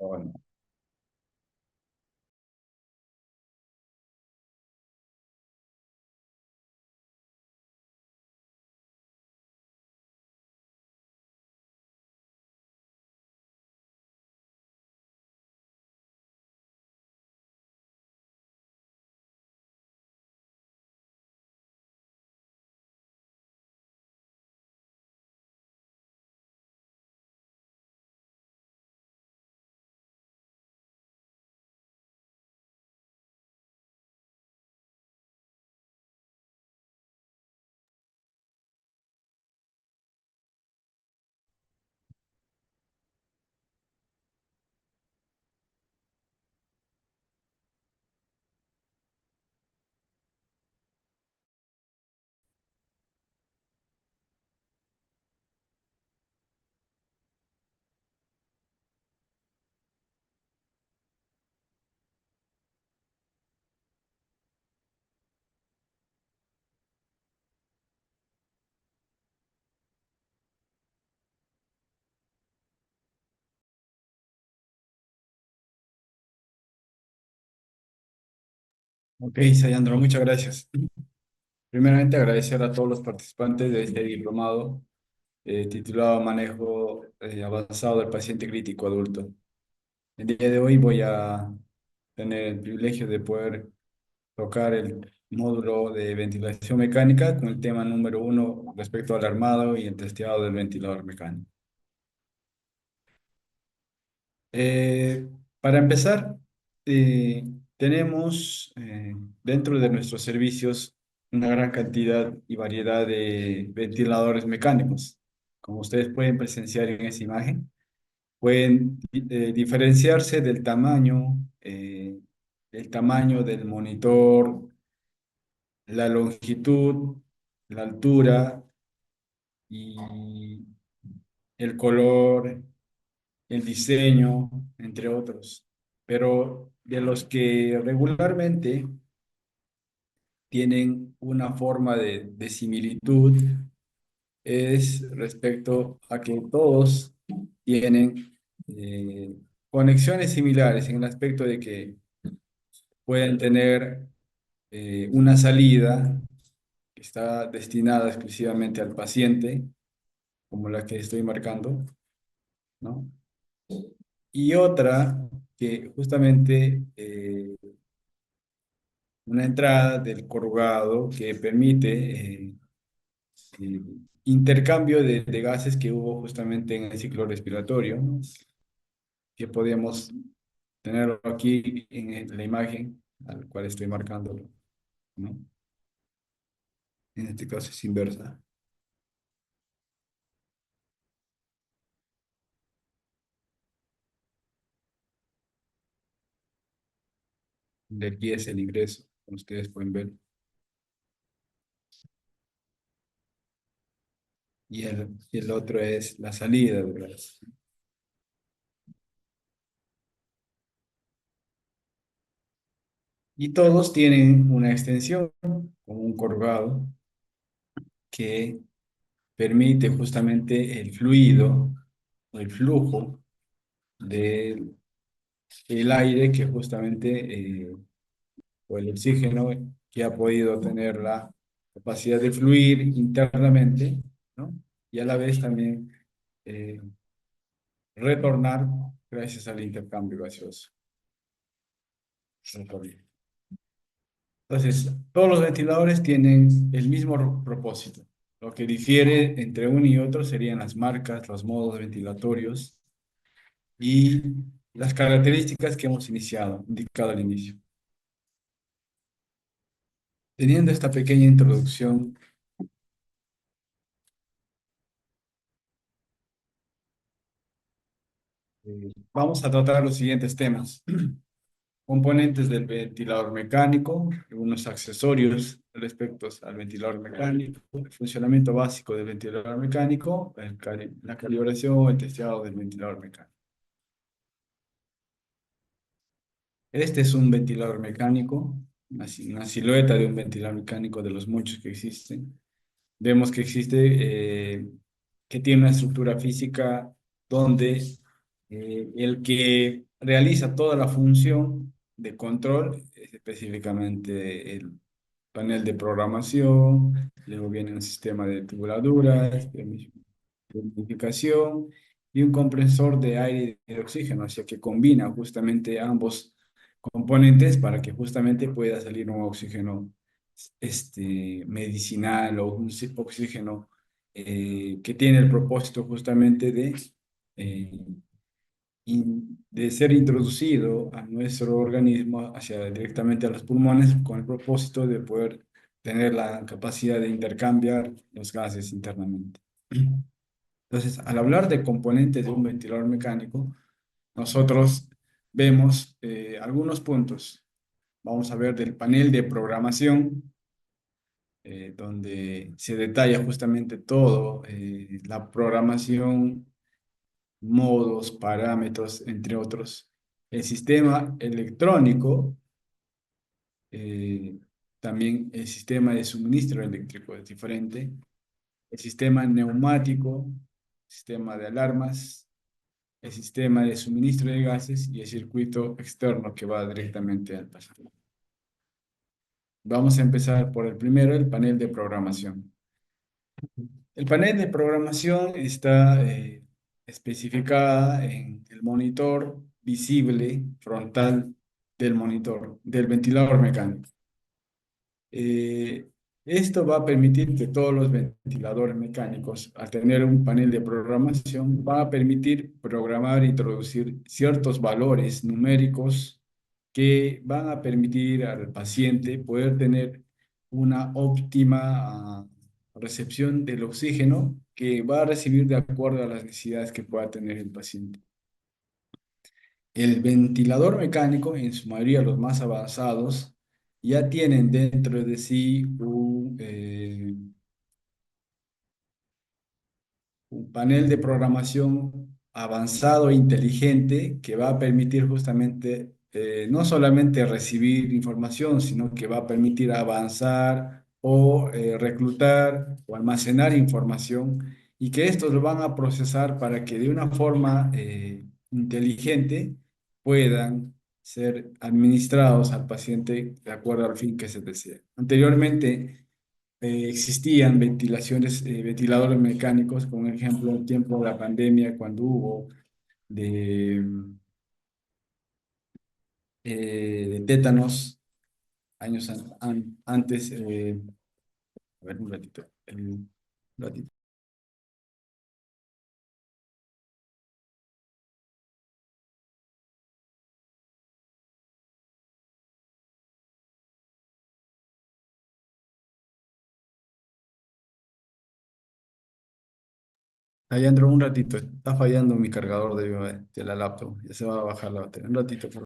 Bueno, ok, Sayandro, muchas gracias. Primeramente, agradecer a todos los participantes de este diplomado titulado Manejo Avanzado del Paciente Crítico Adulto. El día de hoy voy a tener el privilegio de poder tocar el módulo de ventilación mecánica con el tema número uno respecto al armado y el testeado del ventilador mecánico. Eh, para empezar, eh, tenemos dentro de nuestros servicios una gran cantidad y variedad de ventiladores mecánicos. Como ustedes pueden presenciar en esa imagen, pueden diferenciarse el tamaño del monitor, la longitud, la altura y el color, el diseño, entre otros. Pero de los que regularmente tienen una forma de similitud es respecto a que todos tienen conexiones similares en el aspecto de que pueden tener una salida que está destinada exclusivamente al paciente, como la que estoy marcando, ¿no? Y otra que justamente una entrada del corrugado que permite eh, intercambio de gases que hubo justamente en el ciclo respiratorio, ¿no? Que podemos tenerlo aquí en la imagen al cual estoy marcando, ¿no? En este caso es inversa. De aquí es el ingreso, como ustedes pueden ver. Y el otro es la salida del gas. Y todos tienen una extensión, como un corrugado, que permite justamente el fluido o el flujo del el aire que justamente, o el oxígeno que ha podido tener la capacidad de fluir internamente, ¿no? Y a la vez también eh, retornar gracias al intercambio gaseoso. Entonces, todos los ventiladores tienen el mismo propósito. Lo que difiere entre uno y otro serían las marcas, los modos ventilatorios y las características que hemos indicado al inicio. Teniendo esta pequeña introducción, vamos a tratar los siguientes temas. Componentes del ventilador mecánico, algunos accesorios respecto al ventilador mecánico, el funcionamiento básico del ventilador mecánico, la calibración, el testeado del ventilador mecánico. Este es un ventilador mecánico, una silueta de un ventilador mecánico de los muchos que existen. Vemos que existe, que tiene una estructura física donde El que realiza toda la función de control es específicamente el panel de programación, luego viene un sistema de tubuladuras, de humidificación y un compresor de aire y de oxígeno, o sea que combina justamente ambos componentes para que justamente pueda salir un oxígeno medicinal o un oxígeno que tiene el propósito justamente eh, de ser introducido a nuestro organismo hacia directamente a los pulmones con el propósito de poder tener la capacidad de intercambiar los gases internamente. Entonces, al hablar de componentes de un ventilador mecánico, nosotros vemos algunos puntos. Vamos a ver del panel de programación, donde se detalla justamente todo, la programación, modos, parámetros, entre otros. El sistema electrónico, eh, también el sistema de suministro eléctrico es diferente. El sistema neumático, sistema de alarmas, el sistema de suministro de gases y el circuito externo que va directamente al pasajero. Vamos a empezar por el primero, el panel de programación. El panel de programación está especificada en el monitor visible frontal del monitor, del ventilador mecánico. Eh, Esto va a permitir que todos los ventiladores mecánicos, al tener un panel de programación, va a permitir programar e introducir ciertos valores numéricos que van a permitir al paciente poder tener una óptima recepción del oxígeno que va a recibir de acuerdo a las necesidades que pueda tener el paciente. El ventilador mecánico, en su mayoría los más avanzados, ya tienen dentro de sí un panel de programación avanzado e inteligente que va a permitir justamente no solamente recibir información, sino que va a permitir avanzar o reclutar o almacenar información y que estos lo van a procesar para que de una forma inteligente puedan ser administrados al paciente de acuerdo al fin que se desea. Anteriormente, existían ventiladores mecánicos, como ejemplo, en tiempo de la pandemia, cuando hubo de, de tétanos, años antes, a ver un ratito, un ratito. Ahí entró un ratito, está fallando mi cargador de la laptop, ya se va a bajar la batería, un ratito, por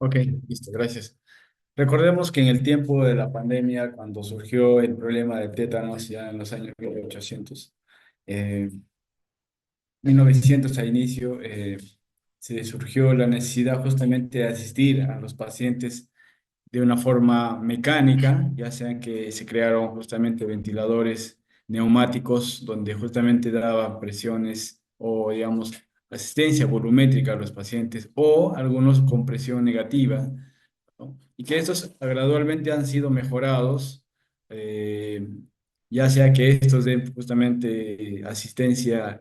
Ok, listo, gracias. Recordemos que en el tiempo de la pandemia, cuando surgió el problema del tétanos, ya en los años 1800, 1900 a inicio, se surgió la necesidad justamente de asistir a los pacientes de una forma mecánica, ya sea que se crearon justamente ventiladores neumáticos donde justamente daba presiones o, digamos, asistencia volumétrica a los pacientes o algunos con presión negativa, ¿no? Y que estos gradualmente han sido mejorados, eh, ya sea que estos den justamente asistencia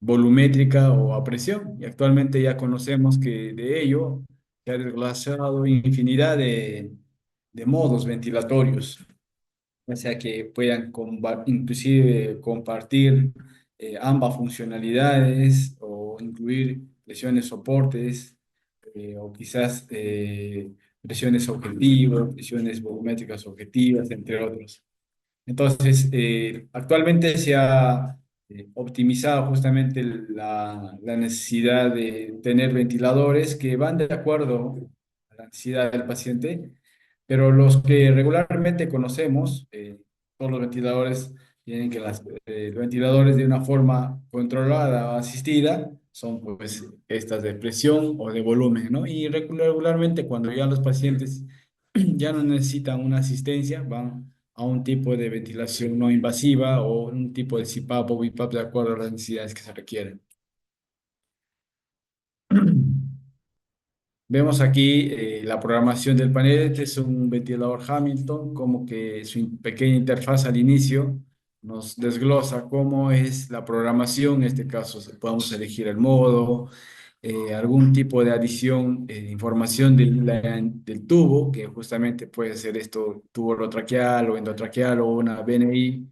volumétrica o a presión. Y actualmente ya conocemos que de ello se ha desglosado infinidad de modos ventilatorios, ya sea que puedan inclusive compartir ambas funcionalidades o incluir presiones soportes o quizás presiones objetivas, presiones volumétricas objetivas, entre otros. Entonces, actualmente se ha optimizado justamente la necesidad de tener ventiladores que van de acuerdo a la necesidad del paciente, pero los que regularmente conocemos, todos los ventiladores tienen que los ventiladores de una forma controlada o asistida son pues estas de presión o de volumen, ¿no? Y regularmente cuando ya los pacientes ya no necesitan una asistencia, van a un tipo de ventilación no invasiva o un tipo de CPAP o BiPAP de acuerdo a las necesidades que se requieren. Vemos aquí la programación del panel. Este es un ventilador Hamilton, como que su pequeña interfaz al inicio nos desglosa cómo es la programación. En este caso, podemos elegir el modo, algún tipo de adición de información del tubo, que justamente puede ser esto, tubo orotraqueal o endotraqueal o una BNI,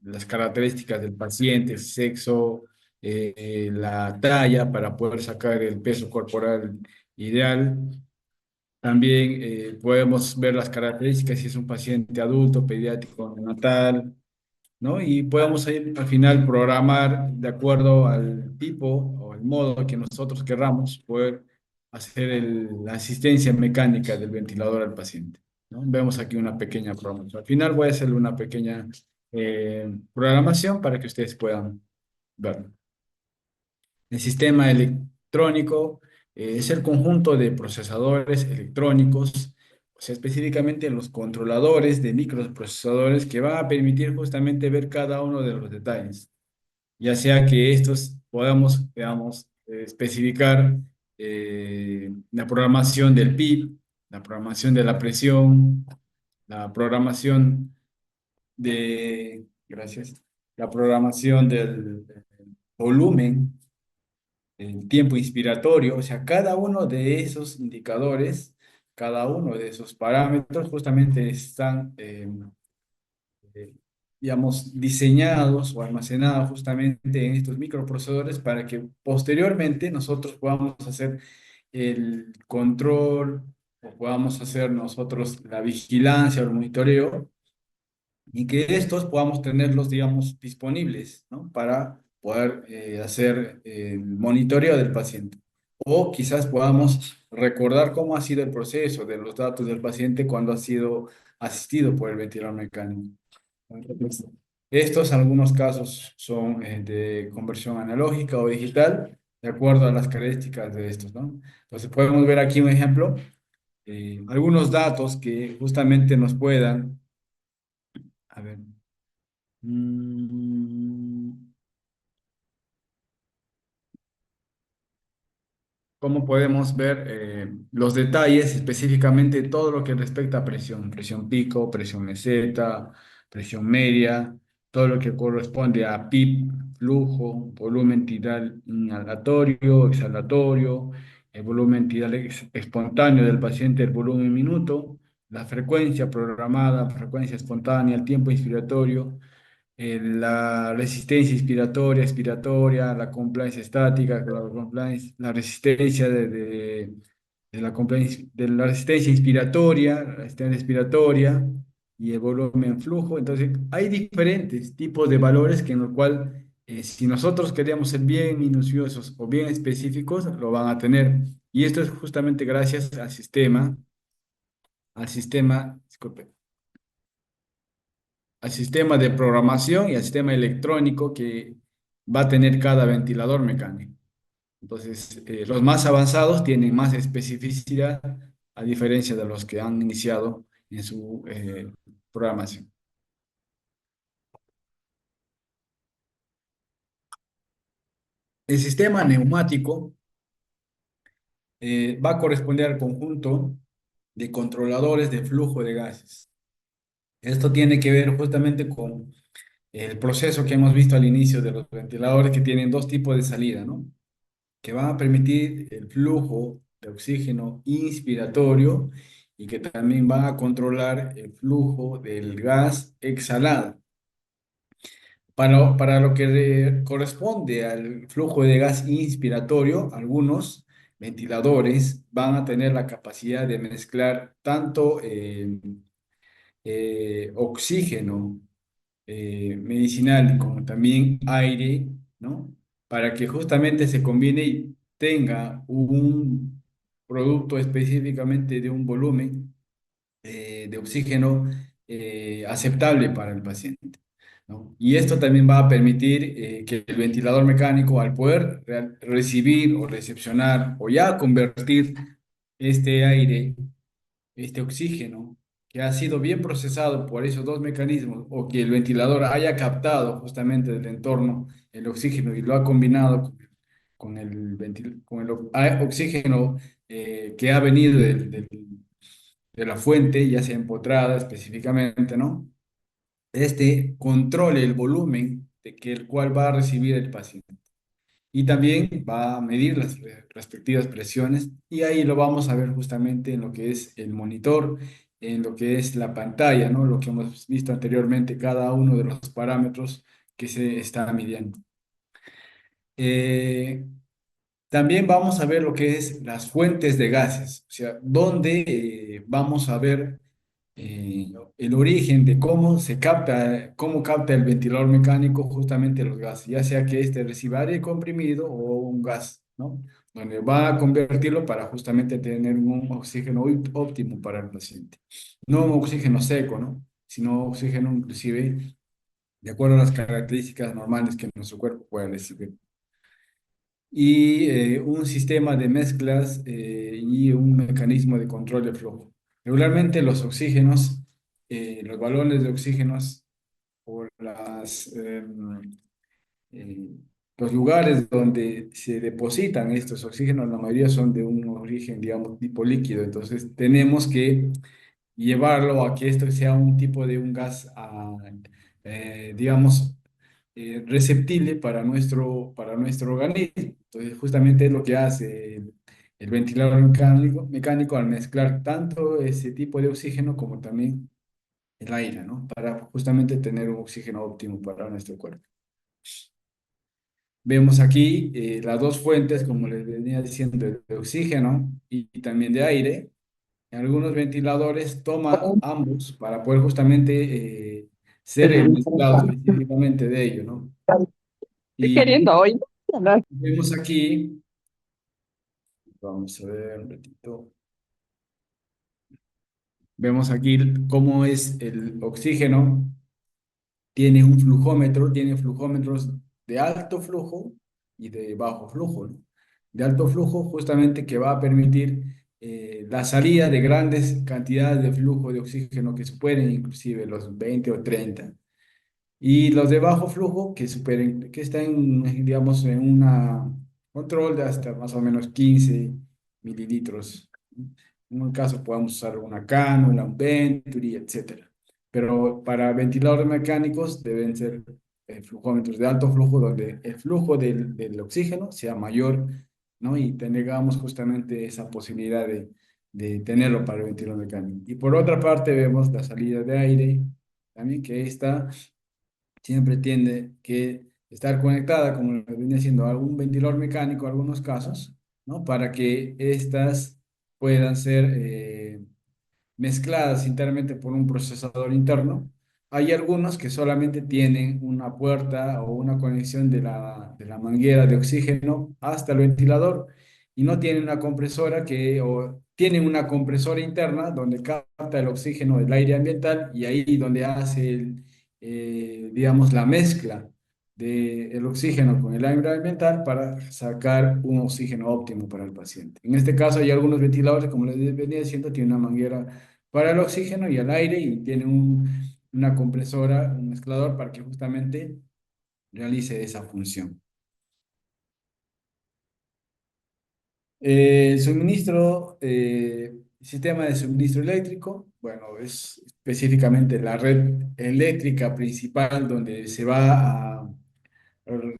las características del paciente, sexo, la talla para poder sacar el peso corporal ideal. También podemos ver las características si es un paciente adulto, pediátrico, neonatal, ¿no? Y podemos ir al final programar de acuerdo al tipo o el modo que nosotros querramos poder hacer la asistencia mecánica del ventilador al paciente, ¿no? Vemos aquí una pequeña programación. Al final voy a hacerle una pequeña programación para que ustedes puedan verlo. El sistema electrónico es el conjunto de procesadores electrónicos, o sea, específicamente los controladores de microprocesadores que van a permitir justamente ver cada uno de los detalles, ya sea que estos podamos, digamos, especificar la programación del PIB, la programación de la presión, la programación gracias, la programación del volumen, el tiempo inspiratorio, o sea, cada uno de esos indicadores, cada uno de esos parámetros justamente están, eh, digamos, diseñados o almacenados justamente en estos microprocesadores para que posteriormente nosotros podamos hacer el control o podamos hacer nosotros la vigilancia o el monitoreo y que estos podamos tenerlos, digamos, disponibles, ¿no? Para poder hacer el monitoreo del paciente. O quizás podamos recordar cómo ha sido el proceso de los datos del paciente cuando ha sido asistido por el ventilador mecánico. Entonces, estos algunos casos son de conversión analógica o digital, de acuerdo a las características de estos, ¿no? Entonces podemos ver aquí un ejemplo, algunos datos que justamente nos puedan, a ver, Mm, ¿cómo podemos ver los detalles, específicamente todo lo que respecta a presión? Presión pico, presión meseta, presión media, todo lo que corresponde a PIP, flujo, volumen tidal inhalatorio, exhalatorio, el volumen tidal espontáneo del paciente, el volumen minuto, la frecuencia programada, frecuencia espontánea, el tiempo inspiratorio, la resistencia inspiratoria, expiratoria, la compliance estática, la resistencia de la resistencia inspiratoria, la resistencia expiratoria y el volumen flujo. Entonces, hay diferentes tipos de valores que en los cual Si nosotros queríamos ser bien minuciosos o bien específicos, lo van a tener. Y esto es justamente gracias disculpe, al sistema de programación y al sistema electrónico que va a tener cada ventilador mecánico. Entonces, los más avanzados tienen más especificidad a diferencia de los que han iniciado en su programación. El sistema neumático va a corresponder al conjunto de controladores de flujo de gases. Esto tiene que ver justamente con el proceso que hemos visto al inicio de los ventiladores que tienen dos tipos de salida, ¿no? Que van a permitir el flujo de oxígeno inspiratorio y que también van a controlar el flujo del gas exhalado. Para lo que corresponde al flujo de gas inspiratorio, algunos ventiladores van a tener la capacidad de mezclar tanto oxígeno medicinal como también aire, ¿no? Para que justamente se combine y tenga un producto específicamente de un volumen de oxígeno aceptable para el paciente, ¿no? Y esto también va a permitir que el ventilador mecánico, al poder recibir o recepcionar o ya convertir este aire, este oxígeno, que ha sido bien procesado por esos dos mecanismos, o que el ventilador haya captado justamente del entorno el oxígeno y lo ha combinado con el oxígeno que ha venido de la fuente, ya sea empotrada específicamente, ¿no? Este controle el volumen el cual va a recibir el paciente. Y también va a medir las respectivas presiones y ahí lo vamos a ver justamente en lo que es el monitor, en lo que es la pantalla, ¿no? Lo que hemos visto anteriormente, cada uno de los parámetros que se está midiendo. Eh, También vamos a ver lo que es las fuentes de gases, o sea, donde vamos a ver el origen de cómo capta el ventilador mecánico justamente los gases, ya sea que este reciba aire comprimido o un gas, ¿no? Donde va a convertirlo para justamente tener un oxígeno óptimo para el paciente. No un oxígeno seco, ¿no? Sino oxígeno inclusive de acuerdo a las características normales que nuestro cuerpo pueda recibir y un sistema de mezclas y un mecanismo de control de flujo. Regularmente los oxígenos, los balones de oxígenos o eh, los lugares donde se depositan estos oxígenos, la mayoría son de un origen, digamos, tipo líquido. Entonces tenemos que llevarlo a que esto sea un tipo de un gas, digamos, receptible para nuestro organismo. Entonces, justamente es lo que hace el ventilador mecánico al mezclar tanto ese tipo de oxígeno como también el aire, ¿no? Para justamente tener un oxígeno óptimo para nuestro cuerpo. Vemos aquí las dos fuentes, como les venía diciendo, de oxígeno y también de aire. Algunos ventiladores toman ambos para poder justamente ser el mezclado específicamente de ello, ¿no? Estoy Y queriendo hoy. vemos aquí, vamos a ver un ratito, vemos aquí cómo es el oxígeno, tiene flujómetros de alto flujo y de bajo flujo, ¿no? De alto flujo justamente que va a permitir la salida de grandes cantidades de flujo de oxígeno que superen inclusive los 20 o 30. Y los de bajo flujo que superen, que están, digamos, en una control de hasta más o menos 15 mililitros. En un caso podemos usar una cánula, un Venturi, etcétera. Pero para ventiladores mecánicos deben ser flujómetros de alto flujo donde el flujo del oxígeno sea mayor, ¿no? Y tengamos justamente esa posibilidad de tenerlo para el ventilador mecánico. Y por otra parte vemos la salida de aire, también que está siempre tiende que estar conectada, como lo viene haciendo algún ventilador mecánico en algunos casos, ¿no? Para que éstas puedan ser mezcladas internamente por un procesador interno hay algunos que solamente tienen una puerta o una conexión de la manguera de oxígeno hasta el ventilador y no tienen una compresora o tienen una compresora interna donde capta el oxígeno del aire ambiental y ahí donde hace digamos, la mezcla del oxígeno con el aire ambiental para sacar un oxígeno óptimo para el paciente. En este caso hay algunos ventiladores, como les venía diciendo, tienen una manguera para el oxígeno y el aire y tienen una compresora, un mezclador para que justamente realice esa función. Suministro, sistema de suministro eléctrico, bueno, es específicamente la red eléctrica principal donde se va a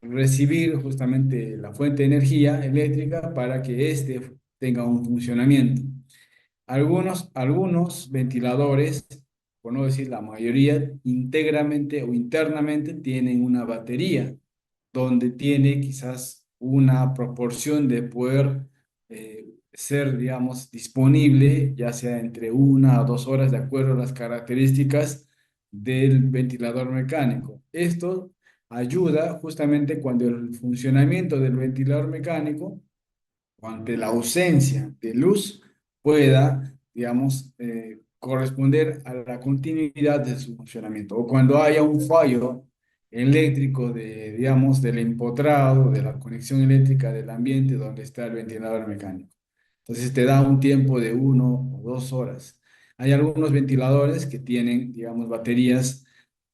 recibir justamente la fuente de energía eléctrica para que éste tenga un funcionamiento. Algunos ventiladores, por no decir la mayoría, íntegramente o internamente tienen una batería donde tiene quizás una proporción de poder ser, digamos, disponible, ya sea entre 1 a 2 horas, de acuerdo a las características del ventilador mecánico. Esto ayuda justamente cuando el funcionamiento del ventilador mecánico o ante la ausencia de luz pueda, digamos, corresponder a la continuidad de su funcionamiento. O cuando haya un fallo eléctrico digamos, del empotrado, de la conexión eléctrica del ambiente donde está el ventilador mecánico. Entonces te da un tiempo de 1 o 2 horas. Hay algunos ventiladores que tienen, digamos, baterías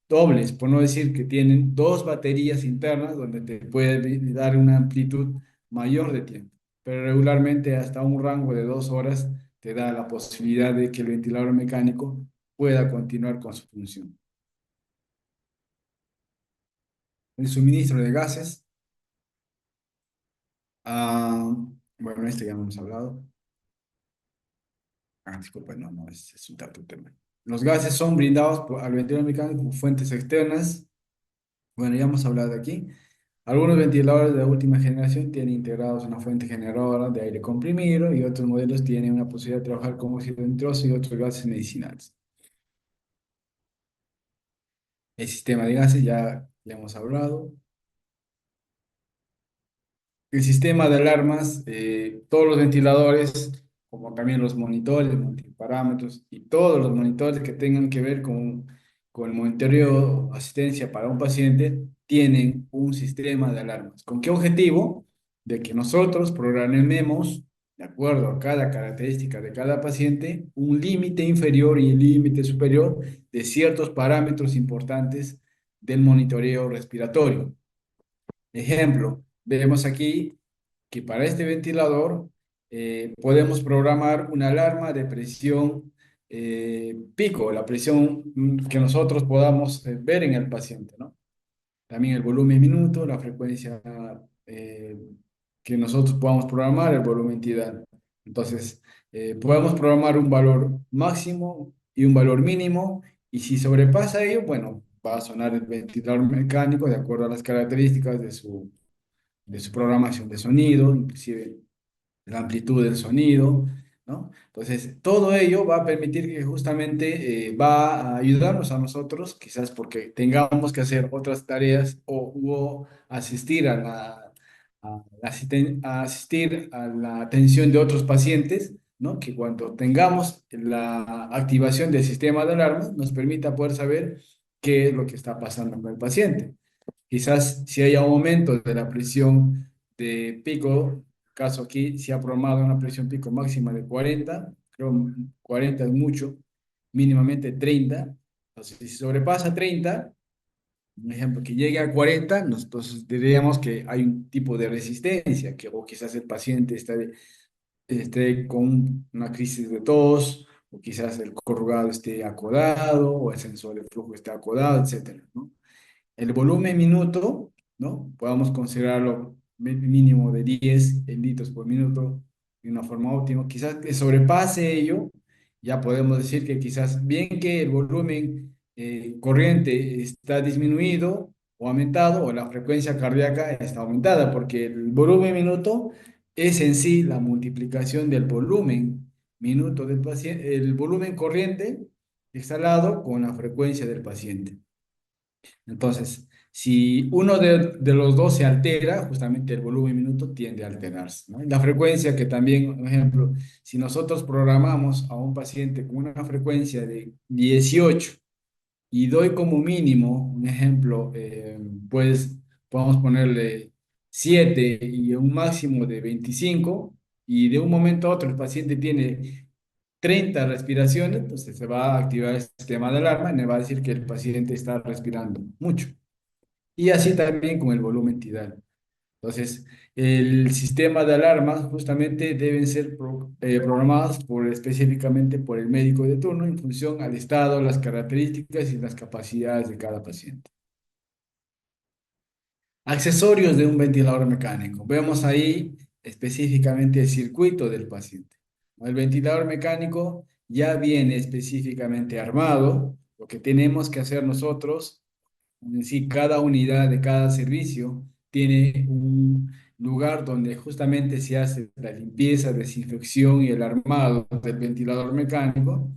dobles, por no decir que tienen dos baterías internas donde te puede dar una amplitud mayor de tiempo, pero regularmente hasta un rango de 2 horas te da la posibilidad de que el ventilador mecánico pueda continuar con su función. El suministro de gases, ah, bueno, esto ya lo hemos hablado. Disculpa, no, no, es un tanto tema. Los gases son brindados al ventilador mecánico por fuentes externas. Bueno, ya hemos hablado de aquí. Algunos ventiladores de última generación tienen integrados una fuente generadora de aire comprimido y otros modelos tienen una posibilidad de trabajar con óxido nitroso y otros gases medicinales. El sistema de gases ya le hemos hablado. El sistema de alarmas, todos los ventiladores, como también los monitores, multiparámetros y todos los monitores que tengan que ver con el monitoreo o asistencia para un paciente, tienen un sistema de alarmas. ¿Con qué objetivo? De que nosotros programemos, de acuerdo a cada característica de cada paciente, un límite inferior y el límite superior de ciertos parámetros importantes del monitoreo respiratorio. Ejemplo, vemos aquí que para este ventilador podemos programar una alarma de presión pico, la presión que nosotros podamos ver en el paciente, ¿no? También el volumen minuto, la frecuencia eh, que nosotros podamos programar, el volumen tidal. Entonces, podemos programar un valor máximo y un valor mínimo, y si sobrepasa ello, bueno, va a sonar el ventilador mecánico de acuerdo a las características de su programación de sonido, inclusive la amplitud del sonido, ¿no? Entonces, todo ello va a permitir que justamente va a ayudarnos a nosotros, quizás porque tengamos que hacer otras tareas o asistir a asistir a la atención de otros pacientes, ¿no? Que cuando tengamos la activación del sistema de alarma nos permita poder saber qué es lo que está pasando con el paciente. Quizás si hay aumento de la presión de pico, caso aquí se ha programado una presión pico máxima de 40, creo 40 es mucho, mínimamente 30. Entonces, si sobrepasa 30, un ejemplo, que llegue a 40, entonces diríamos que hay un tipo de resistencia, que o quizás el paciente esté con una crisis de tos, o quizás el corrugado esté acodado, o el sensor de flujo esté acodado, etcétera, ¿no? El volumen minuto, ¿no? Podamos considerarlo mínimo de 10 litros por minuto de una forma óptima. Quizás que sobrepase ello, ya podemos decir que quizás bien que el volumen corriente está disminuido o aumentado, o la frecuencia cardíaca está aumentada, porque el volumen minuto es en sí la multiplicación del volumen minuto del paciente, el volumen corriente exhalado con la frecuencia del paciente. Entonces, si uno de los dos se altera, justamente el volumen minuto tiende a alterarse, ¿no? Y la frecuencia que también, por ejemplo, si nosotros programamos a un paciente con una frecuencia de 18 y doy como mínimo, un ejemplo, pues podemos ponerle 7 y un máximo de 25, y de un momento a otro el paciente tiene 30 respiraciones, entonces se va a activar el sistema de alarma y me va a decir que el paciente está respirando mucho. Y así también con el volumen tidal. Entonces, el sistema de alarmas justamente deben ser programados específicamente por el médico de turno en función al estado, las características y las capacidades de cada paciente. Accesorios de un ventilador mecánico. Vemos ahí específicamente el circuito del paciente. El ventilador mecánico ya viene específicamente armado. Lo que tenemos que hacer nosotros, en sí, cada unidad de cada servicio tiene un lugar donde justamente se hace la limpieza, desinfección y el armado del ventilador mecánico.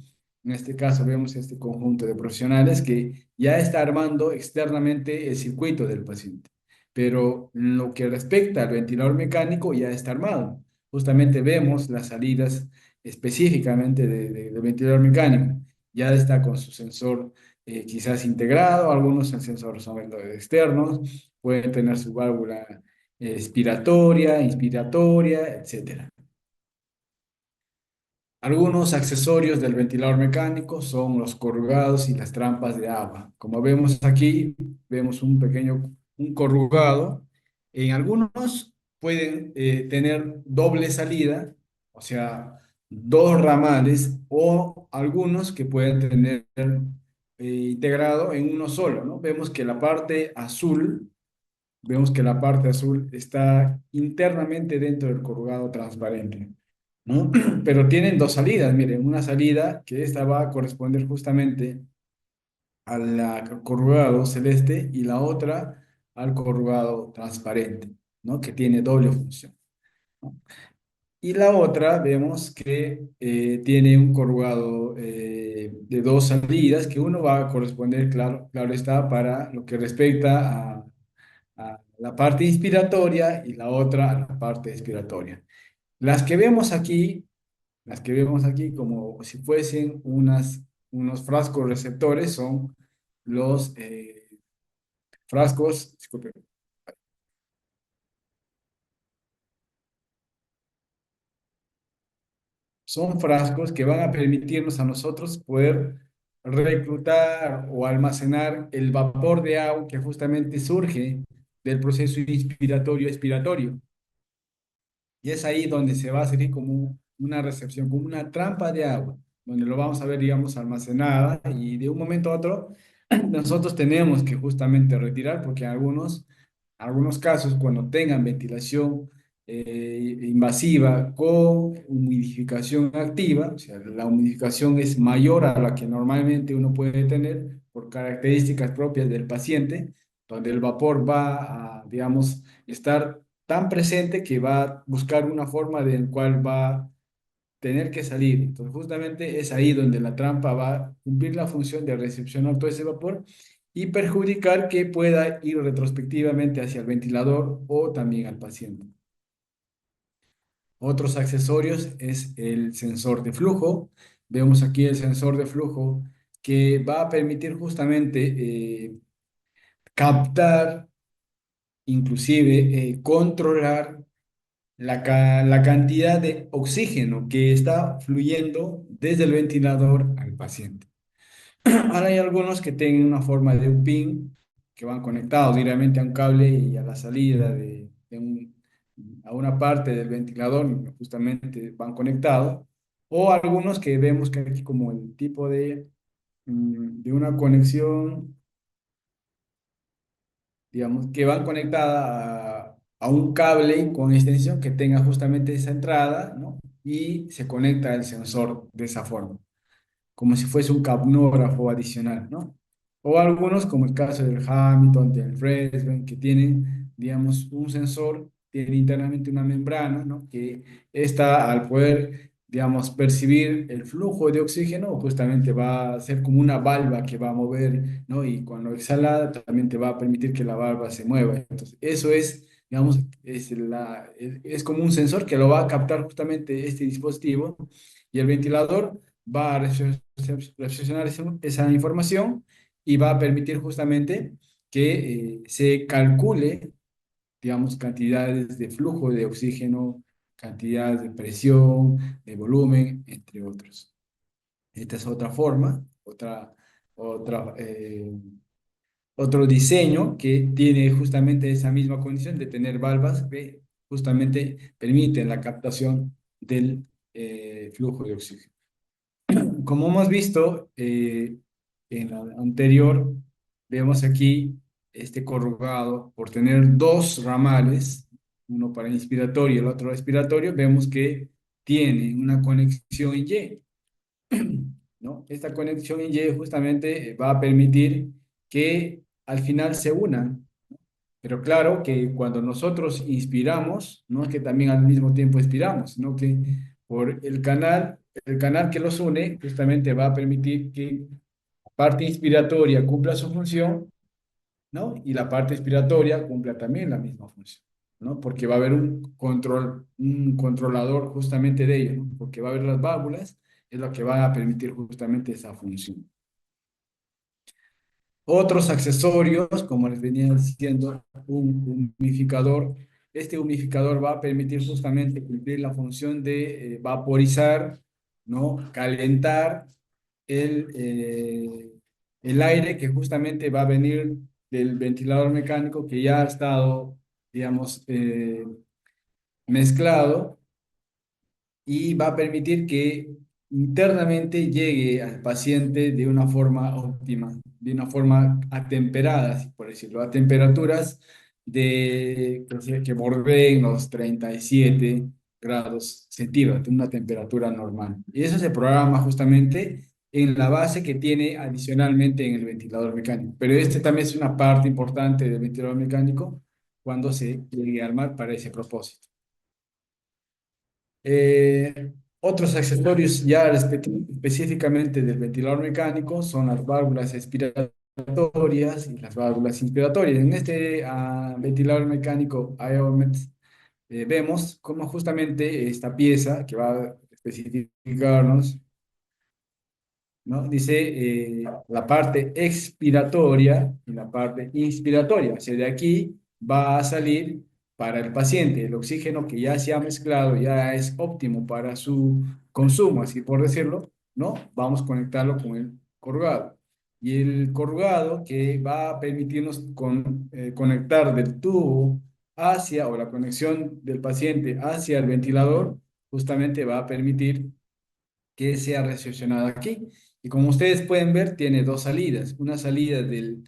En este caso vemos este conjunto de profesionales que ya está armando externamente el circuito del paciente. Pero lo que respecta al ventilador mecánico ya está armado. Justamente vemos las salidas específicamente del ventilador mecánico. Ya está con su sensor quizás integrado, algunos sensores son externos, pueden tener su válvula expiratoria, inspiratoria, etcétera. Algunos accesorios del ventilador mecánico son los corrugados y las trampas de agua. Como vemos aquí, vemos un corrugado. En algunos pueden tener doble salida, o sea, dos ramales, o algunos que pueden tener integrado en uno solo, ¿no? Vemos que la parte azul está internamente dentro del corrugado transparente, ¿no? Pero tienen dos salidas, miren, una salida que esta va a corresponder justamente al corrugado celeste y la otra al corrugado transparente, ¿no? Que tiene doble función, ¿no? Y la otra vemos que tiene un corrugado de dos salidas, que uno va a corresponder, claro, claro está, para lo que respecta a la parte inspiratoria y la otra a la parte expiratoria. Las que vemos aquí, las que vemos aquí como si fuesen unos frascos receptores son los frascos, disculpe, son frascos que van a permitirnos a nosotros poder reclutar o almacenar el vapor de agua que justamente surge del proceso inspiratorio-expiratorio. Y es ahí donde se va a servir como una recepción, como una trampa de agua, donde lo vamos a ver, digamos, almacenada y de un momento a otro nosotros tenemos que justamente retirar porque algunos casos cuando tengan ventilación invasiva con humidificación activa, o sea, la humidificación es mayor a la que normalmente uno puede tener por características propias del paciente, donde el vapor va a, digamos, estar tan presente que va a buscar una forma de en cual va a tener que salir. Entonces, justamente es ahí donde la trampa va a cumplir la función de recepcionar todo ese vapor y perjudicar que pueda ir retrospectivamente hacia el ventilador o también al paciente. Otros accesorios es el sensor de flujo. Vemos aquí el sensor de flujo que va a permitir justamente captar, inclusive controlar la cantidad de oxígeno que está fluyendo desde el ventilador al paciente. Ahora hay algunos que tienen una forma de un pin que van conectados directamente a un cable y a la salida a una parte del ventilador, justamente van conectados. O algunos que vemos que aquí como el tipo de una conexión, digamos, que van conectada a un cable con extensión que tenga justamente esa entrada, ¿no? Y se conecta el sensor de esa forma, como si fuese un capnógrafo adicional, ¿no? O algunos, como el caso del Hamilton, del Fresben, que tienen, digamos, un sensor, tiene internamente una membrana, ¿no? Que está al poder digamos, percibir el flujo de oxígeno, justamente va a ser como una valva que va a mover, ¿no? Y cuando exhala también te va a permitir que la valva se mueva. Entonces, eso es, digamos, es como un sensor que lo va a captar justamente este dispositivo y el ventilador va a recepcionar esa información y va a permitir justamente que se calcule, digamos, cantidades de flujo de oxígeno, cantidades de presión, de volumen, entre otros. Esta es otra forma, otra, otro diseño que tiene justamente esa misma condición de tener valvas que justamente permiten la captación del flujo de oxígeno. Como hemos visto en la anterior, vemos aquí este corrugado por tener dos ramales, uno para inspiratorio y el otro respiratorio, vemos que tiene una conexión en Y, ¿no? Esta conexión en Y justamente va a permitir que al final se unan, pero claro que cuando nosotros inspiramos, no es que también al mismo tiempo expiramos, sino que por el canal que los une, justamente va a permitir que la parte inspiratoria cumpla su función, ¿no? Y la parte expiratoria cumpla también la misma función, ¿no? Porque va a haber un controlador justamente de ello, ¿no? Porque va a haber las válvulas, es lo que va a permitir justamente esa función. Otros accesorios, como les venía diciendo, un humidificador. Este humidificador va a permitir justamente cumplir la función de vaporizar, ¿no? Calentar el aire que justamente va a venir del ventilador mecánico que ya ha estado, digamos, mezclado y va a permitir que internamente llegue al paciente de una forma óptima, de una forma atemperada, así por decirlo, a temperaturas que bordeen los 37 grados centígrados, una temperatura normal. Y eso se programa justamente en la base que tiene adicionalmente en el ventilador mecánico. Pero este también es una parte importante del ventilador mecánico cuando se llegue a armar para ese propósito. Otros accesorios ya específicamente del ventilador mecánico son las válvulas expiratorias y las válvulas inspiratorias. En este ventilador mecánico IOMET vemos cómo justamente esta pieza que va a especificarnos, ¿no? Dice la parte expiratoria y la parte inspiratoria. O sea, de aquí va a salir para el paciente el oxígeno que ya se ha mezclado, ya es óptimo para su consumo, así por decirlo, ¿no? Vamos a conectarlo con el corrugado. Y el corrugado que va a permitirnos conectar del tubo hacia, o la conexión del paciente hacia el ventilador, justamente va a permitir que sea recepcionado aquí. Y como ustedes pueden ver, tiene dos salidas. Una salida del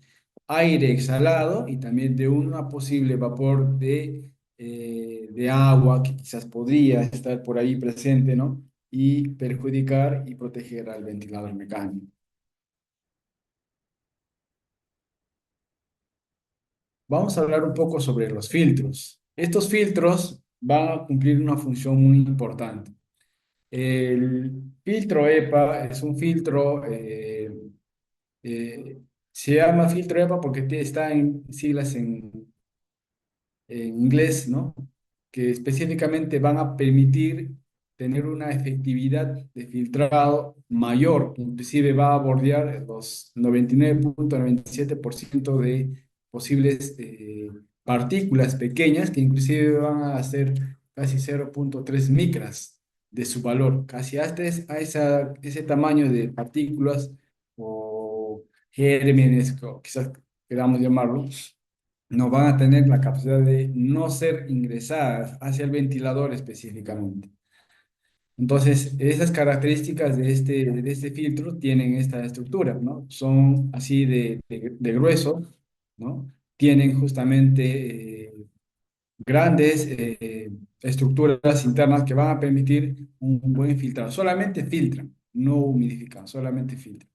aire exhalado y también de una posible vapor de agua que quizás podría estar por ahí presente, ¿no? Y perjudicar y proteger al ventilador mecánico. Vamos a hablar un poco sobre los filtros. Estos filtros van a cumplir una función muy importante. El filtro EPA es un filtro Eh, se llama filtro EPA porque está en siglas en inglés, ¿no? Que específicamente van a permitir tener una efectividad de filtrado mayor, que inclusive va a bordear los 99,97% de posibles partículas pequeñas, que inclusive van a ser casi 0,3 micras de su valor, casi hasta ese tamaño de partículas o gérmenes, o quizás queramos llamarlo, no van a tener la capacidad de no ser ingresadas hacia el ventilador específicamente. Entonces, esas características de este filtro tienen esta estructura, ¿no? Son así de grueso, ¿no? Tienen justamente grandes estructuras internas que van a permitir un buen filtrado. Solamente filtran, no humidifican, solamente filtran.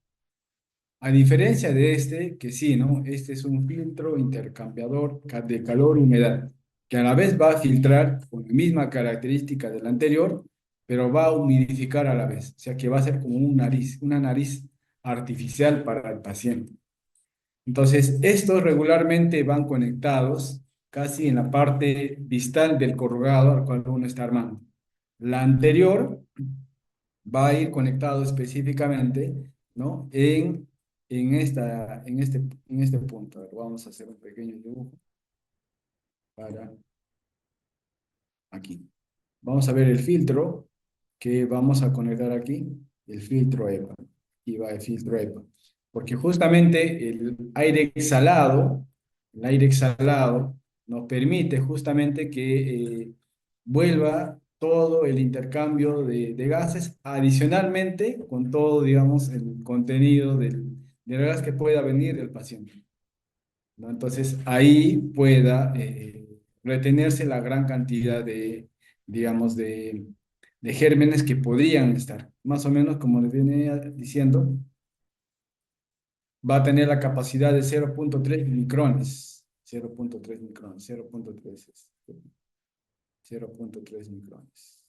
A diferencia de este, que sí, ¿no? Este es un filtro intercambiador de calor y humedad, que a la vez va a filtrar con la misma característica del anterior, pero va a humidificar a la vez, o sea que va a ser como un nariz, una nariz artificial para el paciente. Entonces, estos regularmente van conectados casi en la parte distal del corrugado al cual uno está armando. La anterior va a ir conectado específicamente, ¿no? En este punto. A ver, vamos a hacer un pequeño dibujo para aquí. Vamos a ver el filtro que vamos a conectar aquí, el filtro EPA. Aquí va el filtro EPA. Porque justamente el aire exhalado nos permite justamente que vuelva todo el intercambio de gases, adicionalmente con todo, digamos, el contenido del gas que pueda venir del paciente, ¿no? Entonces, ahí pueda retenerse la gran cantidad de, digamos, de gérmenes que podrían estar. Más o menos, como les venía diciendo, va a tener la capacidad de 0,3 micrones. 0,3 micrones, 0,3 micrones.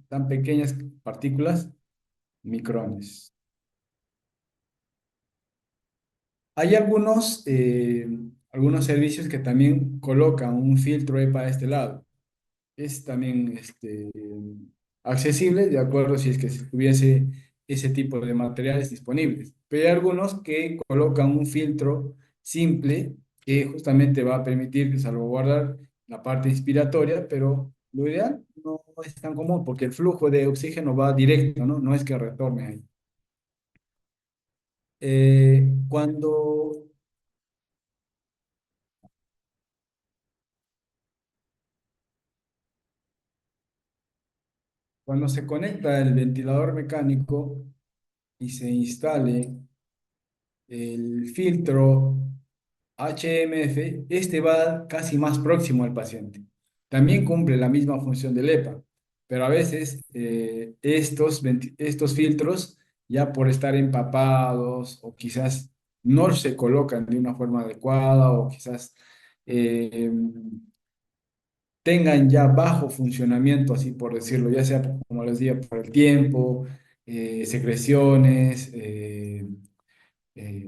Tan pequeñas partículas, micrones. Hay algunos servicios que también colocan un filtro EPA a este lado. Es también accesible, de acuerdo si es que se tuviese ese tipo de materiales disponibles. Pero hay algunos que colocan un filtro simple que justamente va a permitir salvaguardar la parte inspiratoria, pero lo ideal no es tan común porque el flujo de oxígeno va directo, ¿no? No es que retorne ahí. Cuando Cuando se conecta el ventilador mecánico y se instale el filtro HMF, este va casi más próximo al paciente. También cumple la misma función del EPA, pero a veces estos filtros, ya por estar empapados o quizás no se colocan de una forma adecuada o quizás eh, tengan ya bajo funcionamiento, así por decirlo, ya sea, como les digo, por el tiempo, secreciones,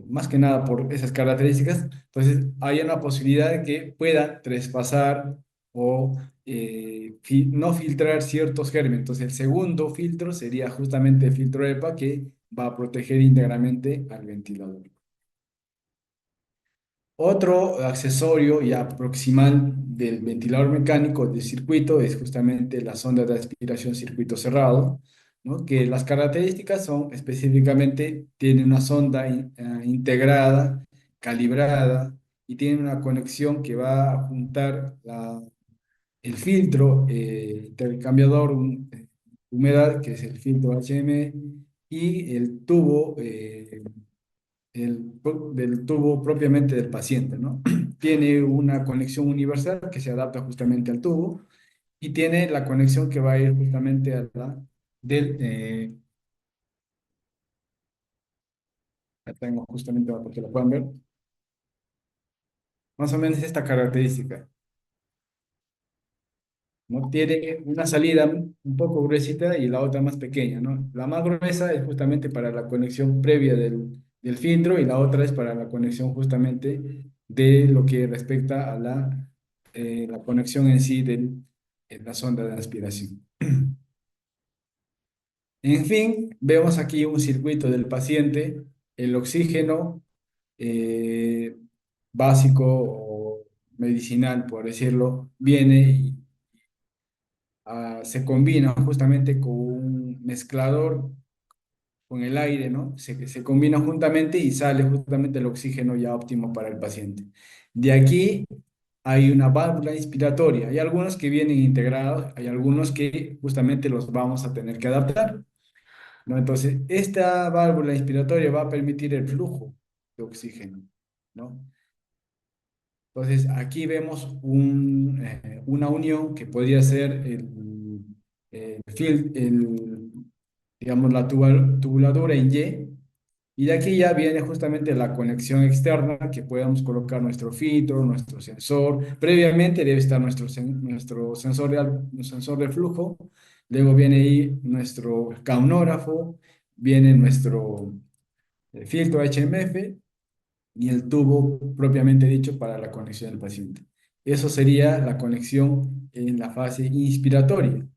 más que nada por esas características, entonces hay una posibilidad de que pueda traspasar o no filtrar ciertos gérmenes. Entonces el segundo filtro sería justamente el filtro EPA que va a proteger íntegramente al ventilador. Otro accesorio ya proximal del ventilador mecánico de circuito es justamente la sonda de aspiración circuito cerrado, ¿no? Que las características son específicamente, tiene una sonda integrada, calibrada y tiene una conexión que va a juntar el filtro intercambiador humedad, que es el filtro HM, y el tubo del tubo propiamente del paciente, ¿no? Tiene una conexión universal que se adapta justamente al tubo y tiene la conexión que va a ir justamente a la del, la tengo justamente para que la puedan ver, más o menos esta característica, ¿no? Tiene una salida un poco gruesita y la otra más pequeña, ¿no? La más gruesa es justamente para la conexión previa del filtro y la otra es para la conexión justamente de lo que respecta a la conexión en sí de la sonda de aspiración. En fin, vemos aquí un circuito del paciente, el oxígeno eh, básico o medicinal, por decirlo, viene y se combina justamente con un mezclador con el aire, ¿no? Se combina juntamente y sale justamente el oxígeno ya óptimo para el paciente. De aquí hay una válvula inspiratoria. Hay algunos que vienen integrados, hay algunos que justamente los vamos a tener que adaptar, ¿no? Entonces, esta válvula inspiratoria va a permitir el flujo de oxígeno, ¿no? Entonces, aquí vemos una unión que podría ser digamos, la tubuladura en Y, Y de aquí ya viene justamente la conexión externa que podamos colocar nuestro filtro, nuestro sensor. Previamente debe estar nuestro sensor sensor de flujo. Luego viene ahí nuestro camnógrafo, viene nuestro filtro HMF y el tubo propiamente dicho para la conexión del paciente. Eso sería la conexión en la fase inspiratoria.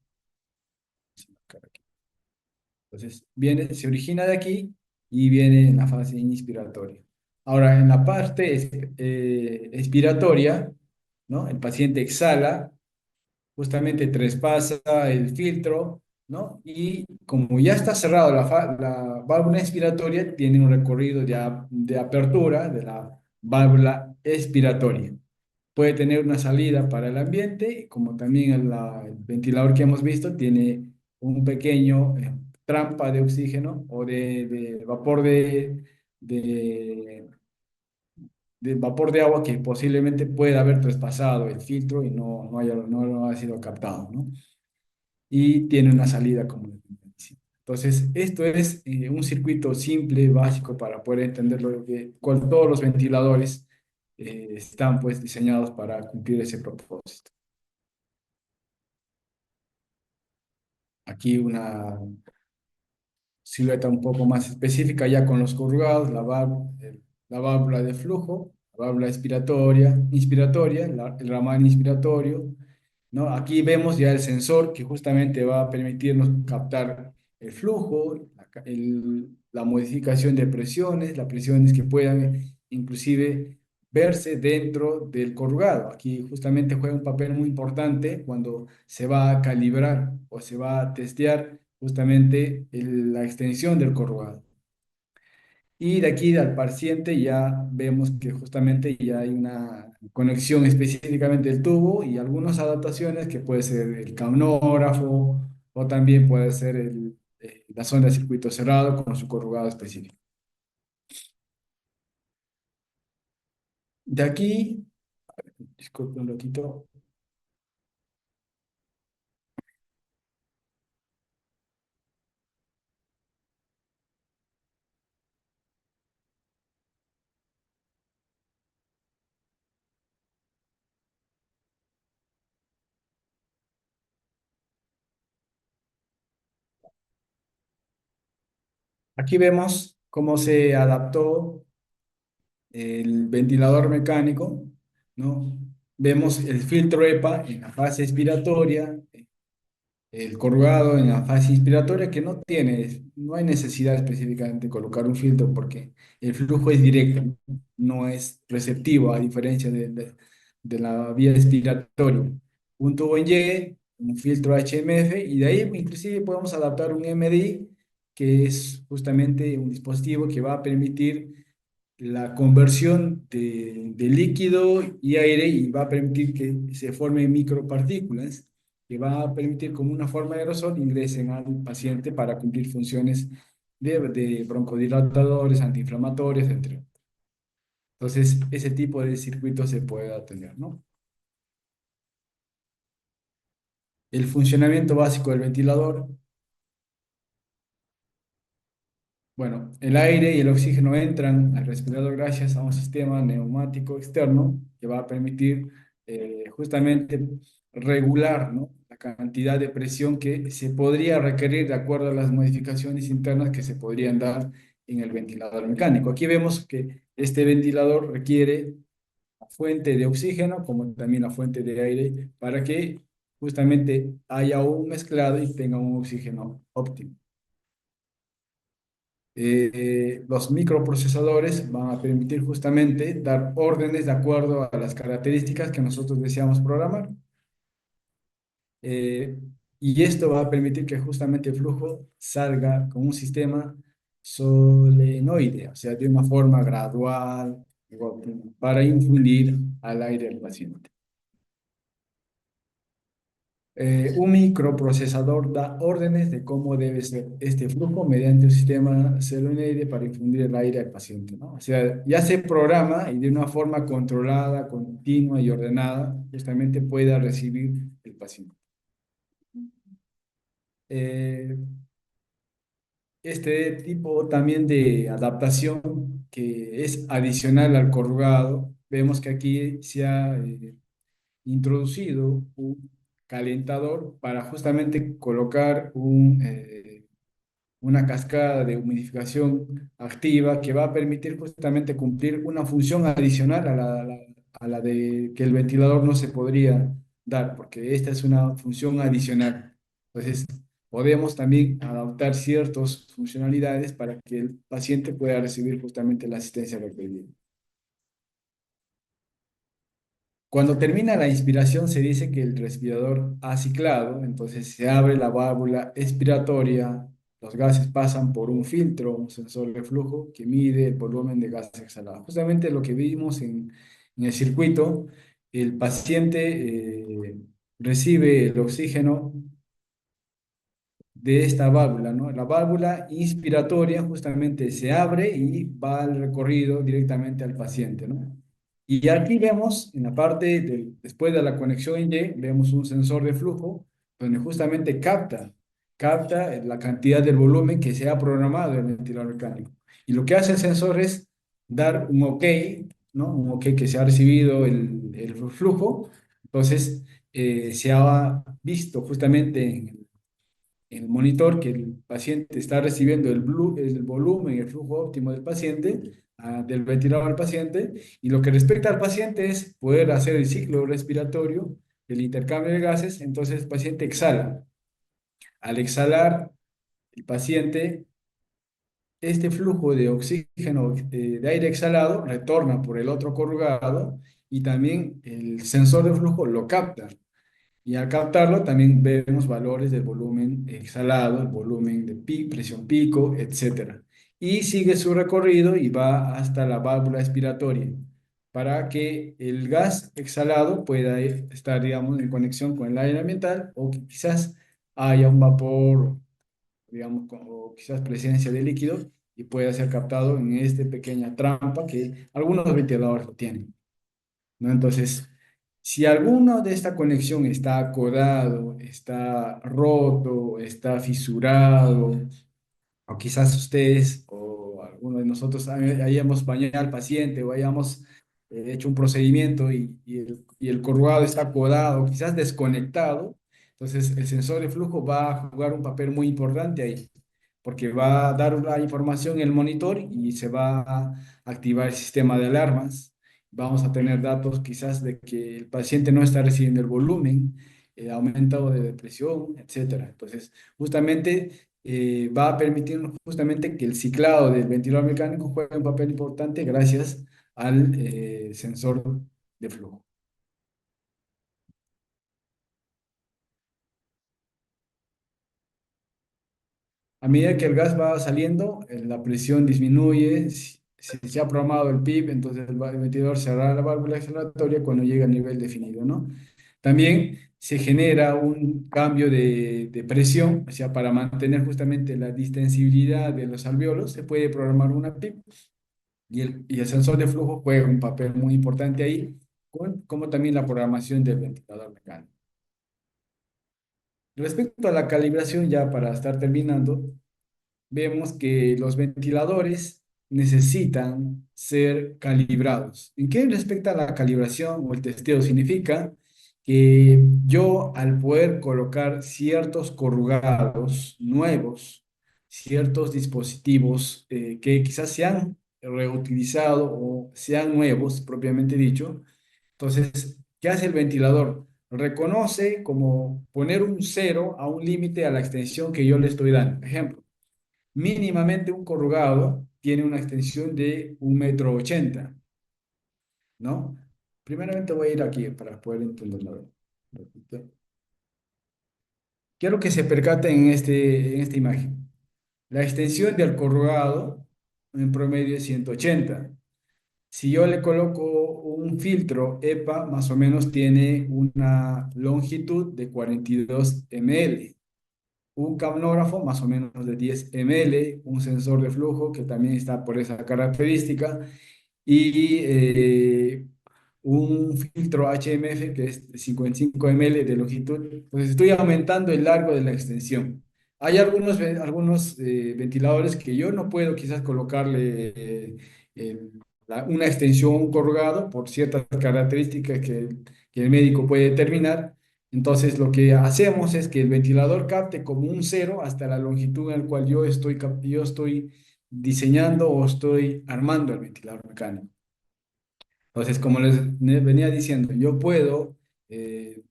Entonces, se origina de aquí y viene en la fase inspiratoria. Ahora, en la parte expiratoria, ¿no? El paciente exhala, justamente traspasa el filtro, ¿no? Y como ya está cerrado la válvula expiratoria, tiene un recorrido de apertura de la válvula expiratoria. Puede tener una salida para el ambiente, como también el ventilador que hemos visto tiene un pequeño trampa de oxígeno o de vapor de, de vapor de agua que posiblemente pueda haber traspasado el filtro y no ha sido captado, ¿no? Y tiene una salida como les decía. Entonces, esto es un circuito simple, básico, para poder entender lo que con todos los ventiladores están pues diseñados para cumplir ese propósito. Aquí una silueta un poco más específica ya con los corrugados, la válvula de flujo, la válvula inspiratoria, el ramal inspiratorio, ¿no? Aquí vemos ya el sensor que justamente va a permitirnos captar el flujo, la modificación de presiones, las presiones que puedan inclusive verse dentro del corrugado. Aquí justamente juega un papel muy importante cuando se va a calibrar o se va a testear justamente la extensión del corrugado. Y de aquí al paciente ya vemos que justamente ya hay una conexión específicamente del tubo y algunas adaptaciones que puede ser el camnógrafo o también puede ser la sonda de circuito cerrado con su corrugado específico. De aquí, disculpe un ratito, aquí vemos cómo se adaptó el ventilador mecánico, ¿no? Vemos el filtro EPA en la fase expiratoria, el corrugado en la fase inspiratoria que no hay necesidad específicamente de colocar un filtro porque el flujo es directo, no es receptivo a diferencia de la vía expiratoria. Un tubo en Y, un filtro HMF y de ahí inclusive podemos adaptar un MDI que es justamente un dispositivo que va a permitir la conversión de líquido y aire y va a permitir que se formen micropartículas que va a permitir como una forma de aerosol ingresen al paciente para cumplir funciones de broncodilatadores, antiinflamatorios, entre otros. Entonces, ese tipo de circuito se puede tener, ¿no? El funcionamiento básico del ventilador. Bueno, el aire y el oxígeno entran al respirador gracias a un sistema neumático externo que va a permitir justamente regular, ¿no? La cantidad de presión que se podría requerir de acuerdo a las modificaciones internas que se podrían dar en el ventilador mecánico. Aquí vemos que este ventilador requiere la fuente de oxígeno como también la fuente de aire para que justamente haya un mezclado y tenga un oxígeno óptimo. Los microprocesadores van a permitir justamente dar órdenes de acuerdo a las características que nosotros deseamos programar. Eh, y esto va a permitir que justamente el flujo salga con un sistema solenoide, o sea, de una forma gradual, para infundir al aire del paciente. Un microprocesador da órdenes de cómo debe ser este flujo mediante un sistema solenoide para infundir el aire al paciente, ¿no? O sea, ya se programa y de una forma controlada, continua y ordenada, justamente pueda recibir el paciente. Eh, este tipo también de adaptación que es adicional al corrugado, vemos que aquí se ha introducido un calentador para justamente colocar una cascada de humidificación activa que va a permitir justamente cumplir una función adicional a la de que el ventilador no se podría dar, porque esta es una función adicional. Entonces, podemos también adaptar ciertas funcionalidades para que el paciente pueda recibir justamente la asistencia requerida. Cuando termina la inspiración se dice que el respirador ha ciclado, entonces se abre la válvula expiratoria, los gases pasan por un filtro, un sensor de flujo que mide el volumen de gas exhalado. Justamente lo que vimos en el circuito, el paciente recibe el oxígeno de esta válvula, ¿no? La válvula inspiratoria justamente se abre y va al recorrido directamente al paciente, ¿no? Y aquí vemos, en la parte después de la conexión en Y, vemos un sensor de flujo donde justamente capta la cantidad del volumen que se ha programado el ventilador mecánico. Y lo que hace el sensor es dar un OK, ¿no? Un OK que se ha recibido el flujo. Entonces, se ha visto justamente en el monitor que el paciente está recibiendo el volumen, el flujo óptimo del paciente, del ventilador al paciente, y lo que respecta al paciente es poder hacer el ciclo respiratorio, el intercambio de gases, entonces el paciente exhala. Al exhalar, el paciente, este flujo de oxígeno, de aire exhalado, retorna por el otro corrugado y también el sensor de flujo lo capta. Y al captarlo también vemos valores del volumen exhalado, el volumen de presión pico, etcétera. Y sigue su recorrido y va hasta la válvula expiratoria para que el gas exhalado pueda estar, digamos, en conexión con el aire ambiental o que quizás haya un vapor, digamos, o quizás presencia de líquido y pueda ser captado en esta pequeña trampa que algunos ventiladores lo tienen, ¿no? Entonces, si alguno de esta conexión está acodado, está roto, está fisurado, o quizás ustedes o alguno de nosotros hayamos bañado al paciente o hayamos hecho un procedimiento y el corrugado está acodado, quizás desconectado, entonces el sensor de flujo va a jugar un papel muy importante ahí, porque va a dar la información en el monitor y se va a activar el sistema de alarmas. Vamos a tener datos quizás de que el paciente no está recibiendo el volumen, aumentado de presión, etcétera. Entonces, justamente va a permitir justamente que el ciclado del ventilador mecánico juegue un papel importante gracias al sensor de flujo. A medida que el gas va saliendo, la presión disminuye. Si se ha programado el PIB, entonces el ventilador cerrará la válvula exhalatoria cuando llegue al nivel definido, ¿no? También se genera un cambio de presión, o sea, para mantener justamente la distensibilidad de los alveolos, se puede programar una PIB y el sensor de flujo juega un papel muy importante ahí, como también la programación del ventilador mecánico. Respecto a la calibración, ya para estar terminando, vemos que los ventiladores necesitan ser calibrados. ¿En qué respecta a la calibración o el testeo? Significa que yo al poder colocar ciertos corrugados nuevos, ciertos dispositivos que quizás se han reutilizado o sean nuevos, propiamente dicho, entonces, ¿qué hace el ventilador? Reconoce como poner un cero a un límite a la extensión que yo le estoy dando. Ejemplo, mínimamente un corrugado tiene una extensión de 1,80 m, ¿no? Primeramente voy a ir aquí para poder entenderlo. Quiero que se percaten en esta imagen. La extensión del corrugado en promedio es 180. Si yo le coloco un filtro EPA, más o menos tiene una longitud de 42 ml. Un capnógrafo más o menos de 10 ml, un sensor de flujo que también está por esa característica y un filtro HMF que es de 55 ml de longitud. Entonces estoy aumentando el largo de la extensión. Hay algunos ventiladores que yo no puedo quizás colocarle una extensión, un corrugado, por ciertas características que el médico puede determinar. Entonces, lo que hacemos es que el ventilador capte como un cero hasta la longitud en la cual yo estoy diseñando o estoy armando el ventilador mecánico. Entonces, como venía diciendo, yo puedo eh,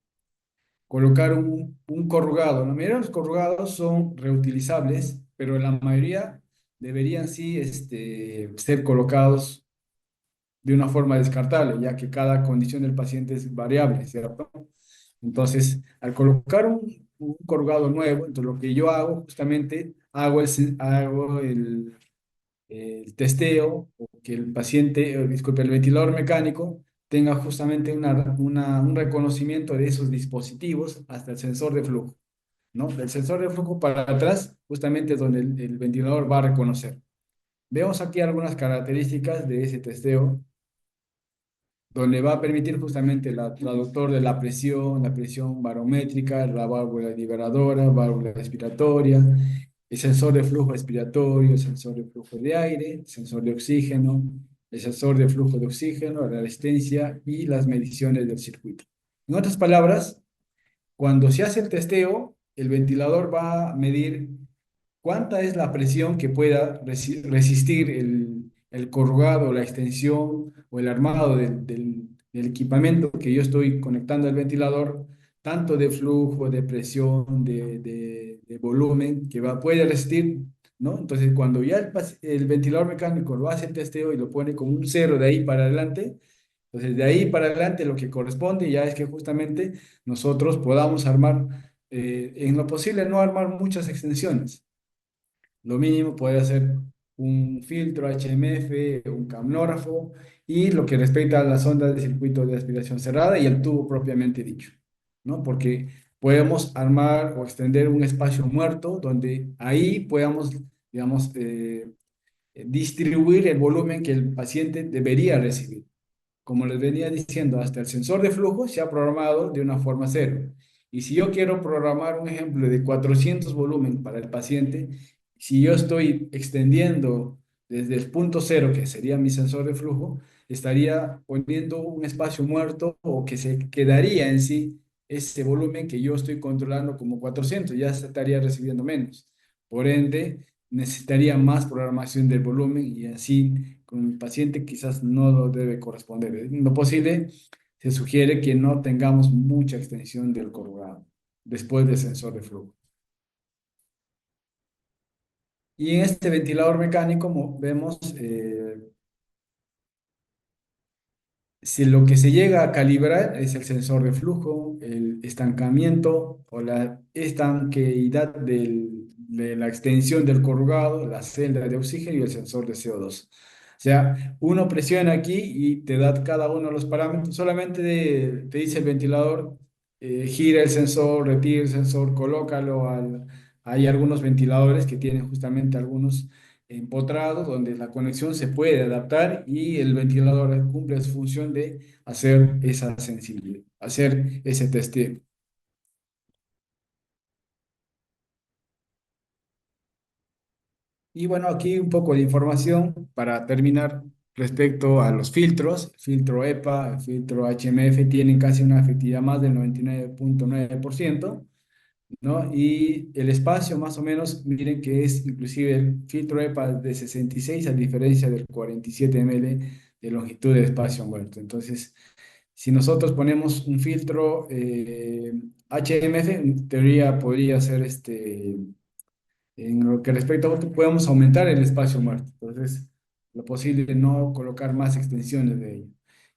colocar un corrugado. La mayoría de los corrugados son reutilizables, pero la mayoría deberían sí ser colocados de una forma descartable, ya que cada condición del paciente es variable, ¿cierto? Entonces, al colocar un corrugado nuevo, entonces lo que yo hago justamente, hago el testeo, o que el paciente, disculpe, el ventilador mecánico tenga justamente un reconocimiento de esos dispositivos hasta el sensor de flujo, ¿no? Del sensor de flujo para atrás, justamente es donde el ventilador va a reconocer. Vemos aquí algunas características de ese testeo, donde va a permitir justamente el traductor de la presión barométrica, la válvula liberadora, válvula respiratoria, el sensor de flujo respiratorio, el sensor de flujo de aire, el sensor de oxígeno, el sensor de flujo de oxígeno, la resistencia y las mediciones del circuito. En otras palabras, cuando se hace el testeo, el ventilador va a medir cuánta es la presión que pueda resistir el corrugado, la extensión o el armado del equipamiento que yo estoy conectando al ventilador, tanto de flujo, de presión, de volumen, que puede resistir, ¿no? Entonces, cuando ya el ventilador mecánico lo hace el testeo y lo pone como un cero de ahí para adelante, entonces de ahí para adelante lo que corresponde ya es que justamente nosotros podamos armar, en lo posible, no armar muchas extensiones. Lo mínimo puede ser un filtro HMF, un camnógrafo y lo que respecta a las ondas de circuito de aspiración cerrada y el tubo propiamente dicho, ¿no? Porque podemos armar o extender un espacio muerto donde ahí podamos, digamos, distribuir el volumen que el paciente debería recibir. Como les venía diciendo, hasta el sensor de flujo se ha programado de una forma cero. Y si yo quiero programar un ejemplo de 400 volumen para el paciente, si yo estoy extendiendo desde el punto cero, que sería mi sensor de flujo, estaría poniendo un espacio muerto o que se quedaría en sí ese volumen que yo estoy controlando como 400, ya se estaría recibiendo menos. Por ende, necesitaría más programación del volumen y así con el paciente quizás no lo debe corresponder. En lo posible, se sugiere que no tengamos mucha extensión del corrugado después del sensor de flujo. Y en este ventilador mecánico, como vemos, si lo que se llega a calibrar es el sensor de flujo, el estancamiento o la estanqueidad de la extensión del corrugado, la celda de oxígeno y el sensor de CO2. O sea, uno presiona aquí y te da cada uno de los parámetros. Solamente te dice el ventilador, gira el sensor, retira el sensor, colócalo Hay algunos ventiladores que tienen justamente algunos empotrado, donde la conexión se puede adaptar y el ventilador cumple su función de hacer esa sensibilidad, hacer ese testeo. Y bueno, aquí un poco de información para terminar respecto a los filtros. El filtro EPA, el filtro HMF tienen casi una efectividad más del 99.9%. ¿No? Y el espacio más o menos, miren que es inclusive el filtro EPA de 66 a diferencia del 47 ml de longitud de espacio muerto. Entonces, si nosotros ponemos un filtro HMF, en teoría podría ser en lo que respecta a otro, podemos aumentar el espacio muerto. Entonces, lo posible no colocar más extensiones de ello.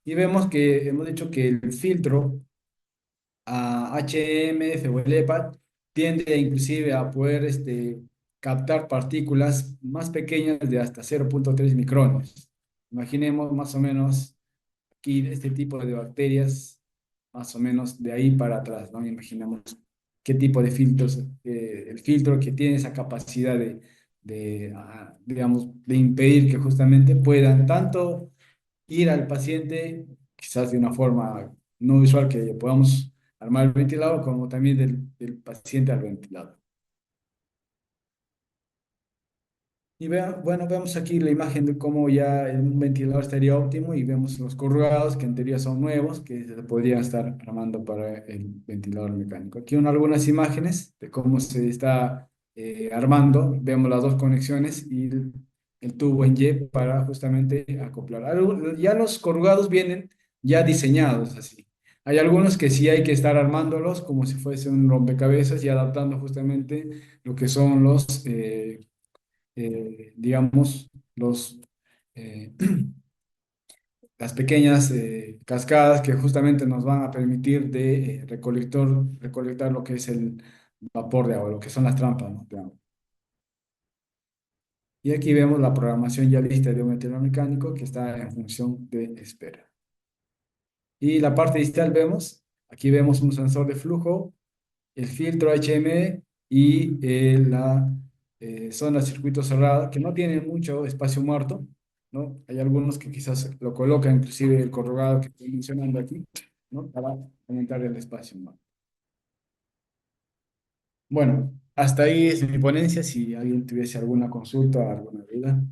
Y vemos que hemos dicho que el filtro HMF o el EPA tiende inclusive a poder captar partículas más pequeñas de hasta 0.3 micrones. Imaginemos más o menos aquí este tipo de bacterias, más o menos de ahí para atrás, ¿no? Imaginemos qué tipo de filtros, el filtro que tiene esa capacidad digamos, de impedir que justamente puedan tanto ir al paciente, quizás de una forma no visual que podamos armar el ventilador, como también del paciente al ventilador. Y bueno, vemos aquí la imagen de cómo ya un ventilador estaría óptimo y vemos los corrugados que en teoría son nuevos, que se podrían estar armando para el ventilador mecánico. Aquí algunas imágenes de cómo se está armando. Vemos las dos conexiones y el tubo en Y para justamente acoplar. Ya los corrugados vienen ya diseñados así. Hay algunos que sí hay que estar armándolos como si fuese un rompecabezas y adaptando justamente lo que son digamos, eh, las pequeñas cascadas que justamente nos van a permitir de recolectar lo que es el vapor de agua, lo que son las trampas, ¿no? de agua. Y aquí vemos la programación ya lista de un ventilador mecánico que está en función de espera. Y la parte distal vemos, aquí vemos un sensor de flujo, el filtro HM y la zona de circuito cerrado, que no tiene mucho espacio muerto, ¿no? Hay algunos que quizás lo colocan, inclusive el corrugado que estoy mencionando aquí, ¿no? Para aumentar el espacio muerto. Bueno, hasta ahí es mi ponencia. Si alguien tuviese alguna consulta, alguna duda.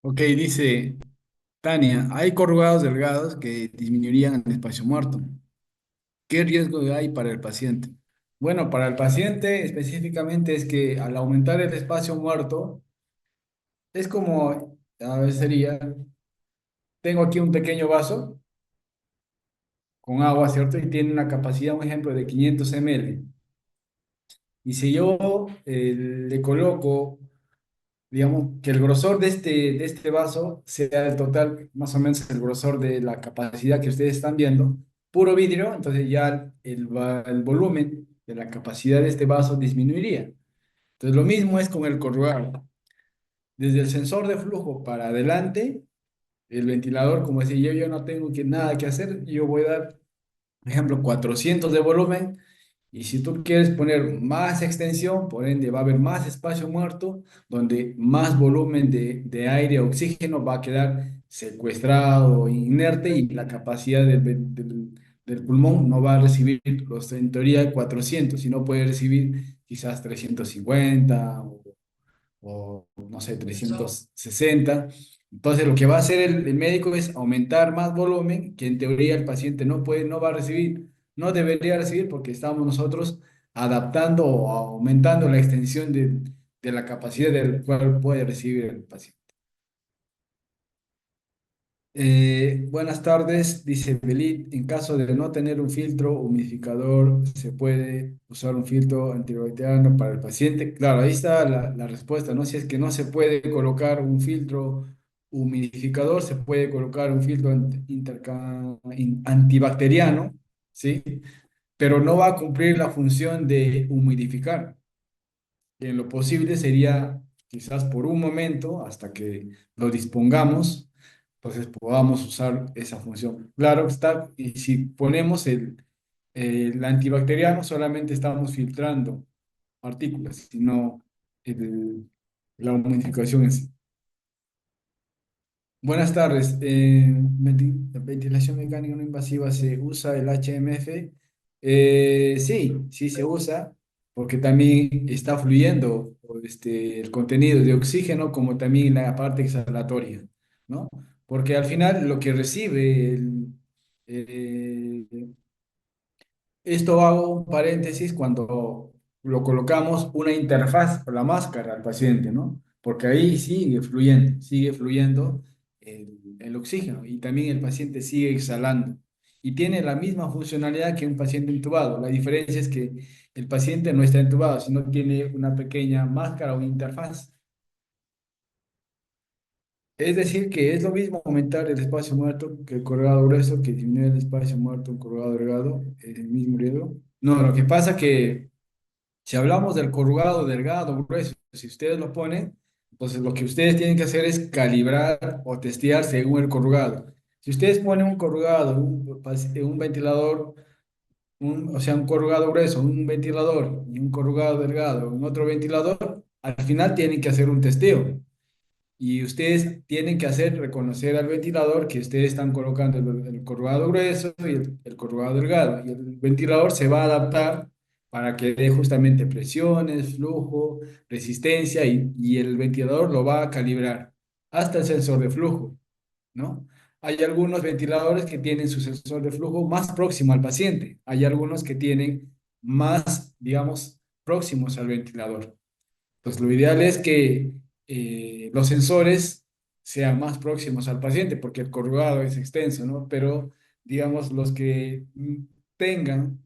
Ok, dice Tania, hay corrugados delgados que disminuirían el espacio muerto. ¿Qué riesgo hay para el paciente? Bueno, para el paciente específicamente es que al aumentar el espacio muerto, es como, a ver, sería, tengo aquí un pequeño vaso con agua, ¿cierto? Y tiene una capacidad, un ejemplo, de 500 ml. Y si yo le coloco, digamos, que el grosor de este vaso sea el total, más o menos el grosor de la capacidad que ustedes están viendo, puro vidrio, entonces ya el volumen de la capacidad de este vaso disminuiría. Entonces lo mismo es con el corrugado. Desde el sensor de flujo para adelante, el ventilador, como decía yo no tengo nada que hacer, yo voy a dar, por ejemplo, 400 de volumen, y si tú quieres poner más extensión, por ende va a haber más espacio muerto, donde más volumen de aire, oxígeno va a quedar secuestrado, inerte, y la capacidad del pulmón no va a recibir los, en teoría 400, sino puede recibir quizás 350 o no sé, 360. Entonces, lo que va a hacer el médico es aumentar más volumen que en teoría el paciente no puede, no va a recibir, no debería recibir porque estamos nosotros adaptando o aumentando la extensión de la capacidad del cual puede recibir el paciente. Buenas tardes, dice Belit. En caso de no tener un filtro humidificador, ¿se puede usar un filtro antibacteriano para el paciente? Claro, ahí está la respuesta, ¿no? Si es que no se puede colocar un filtro humidificador, se puede colocar un filtro antibacteriano, ¿sí? Pero no va a cumplir la función de humidificar. En lo posible sería quizás por un momento, hasta que lo dispongamos, entonces podamos usar esa función. Claro está, y si ponemos el antibacteriano, solamente estamos filtrando partículas, sino el- la humidificación en sí. Buenas tardes. Ventilación mecánica no invasiva, ¿se usa el HMF? Sí, sí se usa, porque también está fluyendo el contenido de oxígeno como también la parte exhalatoria, ¿no? Porque al final lo que recibe eh, esto hago un paréntesis cuando lo colocamos una interfaz o la máscara al paciente, ¿no? Porque ahí sigue fluyendo el oxígeno y también el paciente sigue exhalando. Y tiene la misma funcionalidad que un paciente intubado. La diferencia es que el paciente no está intubado, sino tiene una pequeña máscara o interfaz. Es decir, que es lo mismo aumentar el espacio muerto que el corredor grueso, que disminuir el espacio muerto, un corredor delgado, el mismo riesgo. No, lo que pasa que Si hablamos del corrugado delgado, grueso, si ustedes lo ponen, entonces lo que ustedes tienen que hacer es calibrar o testear según el corrugado. Si ustedes ponen un corrugado, un ventilador, o sea, un corrugado grueso, un ventilador y un corrugado delgado, un otro ventilador, al final tienen que hacer un testeo. Y ustedes tienen que hacer reconocer al ventilador que ustedes están colocando el corrugado grueso y el corrugado delgado. Y el ventilador se va a adaptar para que dé justamente presiones, flujo, resistencia y el ventilador lo va a calibrar hasta el sensor de flujo, ¿no? Hay algunos ventiladores que tienen su sensor de flujo más próximo al paciente. Hay algunos que tienen más, digamos, próximos al ventilador. Pues lo ideal es que los sensores sean más próximos al paciente, porque el corrugado es extenso, ¿no? Pero, digamos, tengan,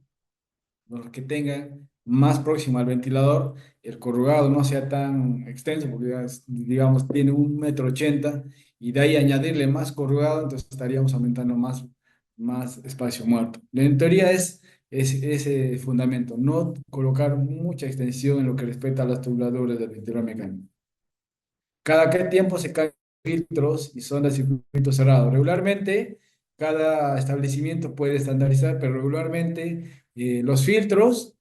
los que tengan más próximo al ventilador, el corrugado no sea tan extenso, porque, digamos, tiene 1,80 m, y de ahí añadirle más corrugado, entonces estaríamos aumentando más espacio muerto. En teoría es ese fundamento, no colocar mucha extensión en lo que respecta a las tubuladuras del ventilador mecánico. ¿Cada qué tiempo se cambian filtros y sondas de circuito cerrado? Regularmente, cada establecimiento puede estandarizar, pero regularmente los filtros,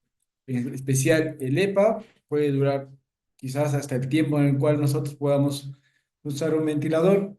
en especial el EPA, puede durar quizás hasta el tiempo en el cual nosotros podamos usar un ventilador,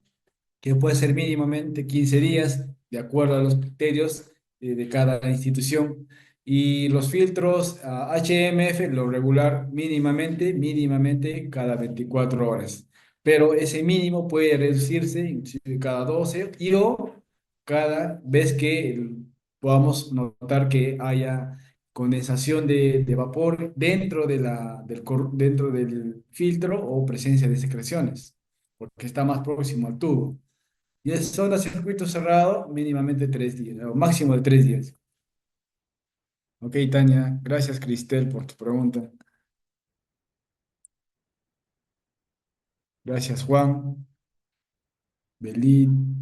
que puede ser mínimamente 15 días, de acuerdo a los criterios de cada institución. Y los filtros HMF, lo regular mínimamente cada 24 horas. Pero ese mínimo puede reducirse inclusive cada 12 y o cada vez que podamos notar que haya condensación de vapor dentro del filtro o presencia de secreciones, porque está más próximo al tubo. Y es zona circuito cerrado, mínimamente 3 días, o máximo de 3 días. Ok, Tania, gracias, Cristel, por tu pregunta. Gracias, Juan, Belín.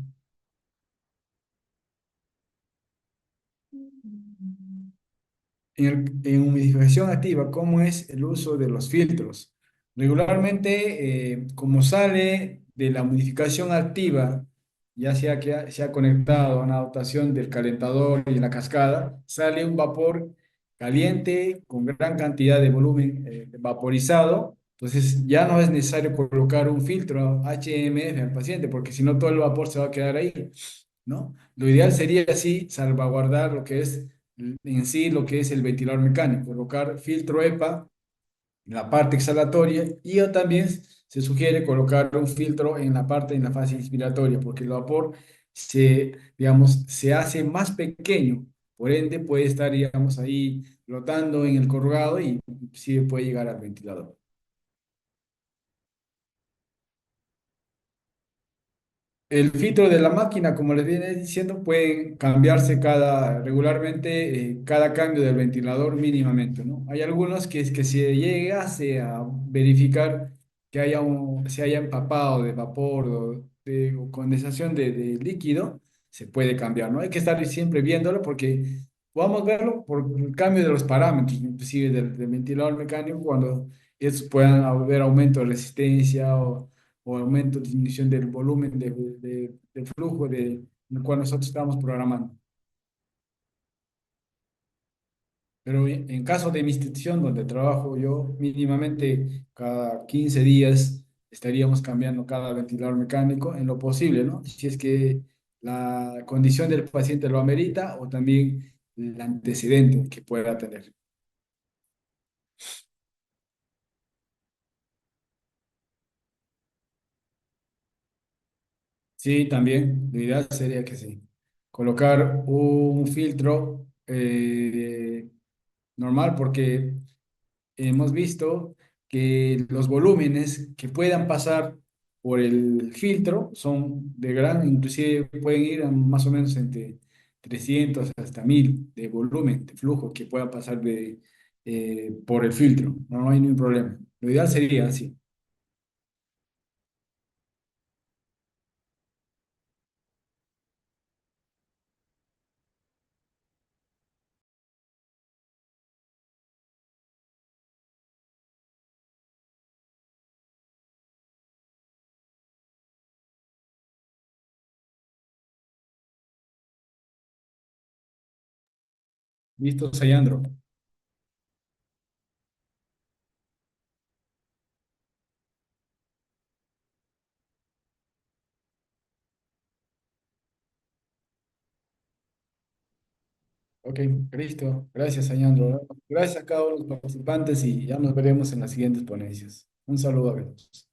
En humidificación activa, ¿cómo es el uso de los filtros? Regularmente, como sale de la humidificación activa, ya sea que se ha conectado a una dotación del calentador y la cascada, sale un vapor caliente con gran cantidad de volumen vaporizado. Entonces, ya no es necesario colocar un filtro HMF al paciente, porque si no, todo el vapor se va a quedar ahí, ¿no? Lo ideal sería así salvaguardar lo que es en sí lo que es el ventilador mecánico, colocar filtro EPA en la parte exhalatoria y también se sugiere colocar un filtro en la fase inspiratoria, porque el vapor digamos, se hace más pequeño, por ende puede estar, digamos, ahí flotando en el corrugado y sí puede llegar al ventilador. El filtro de la máquina, como les viene diciendo, puede cambiarse regularmente, cada cambio del ventilador mínimamente, ¿no? Hay algunos que es que si llegase a verificar que se haya empapado de vapor o condensación de líquido, se puede cambiar, ¿no? Hay que estar siempre viéndolo porque podemos verlo por el cambio de los parámetros, inclusive del ventilador mecánico, cuando puedan haber aumento de resistencia o aumento, disminución del volumen de flujo el cual nosotros estamos programando. Pero en caso de mi institución donde trabajo yo, mínimamente cada 15 días estaríamos cambiando cada ventilador mecánico en lo posible, ¿no? Si es que la condición del paciente lo amerita o también el antecedente que pueda tener. Sí, también, la idea sería que sí. Colocar un filtro normal, porque hemos visto que los volúmenes que puedan pasar por el filtro son de gran, inclusive pueden ir a más o menos entre 300 hasta 1000 de volumen, de flujo que pueda pasar por el filtro. No hay ningún problema. Lo ideal sería así. Listo, Sayandro. Ok, listo. Gracias, Sayandro. Gracias a cada uno de los participantes y ya nos veremos en las siguientes ponencias. Un saludo a todos.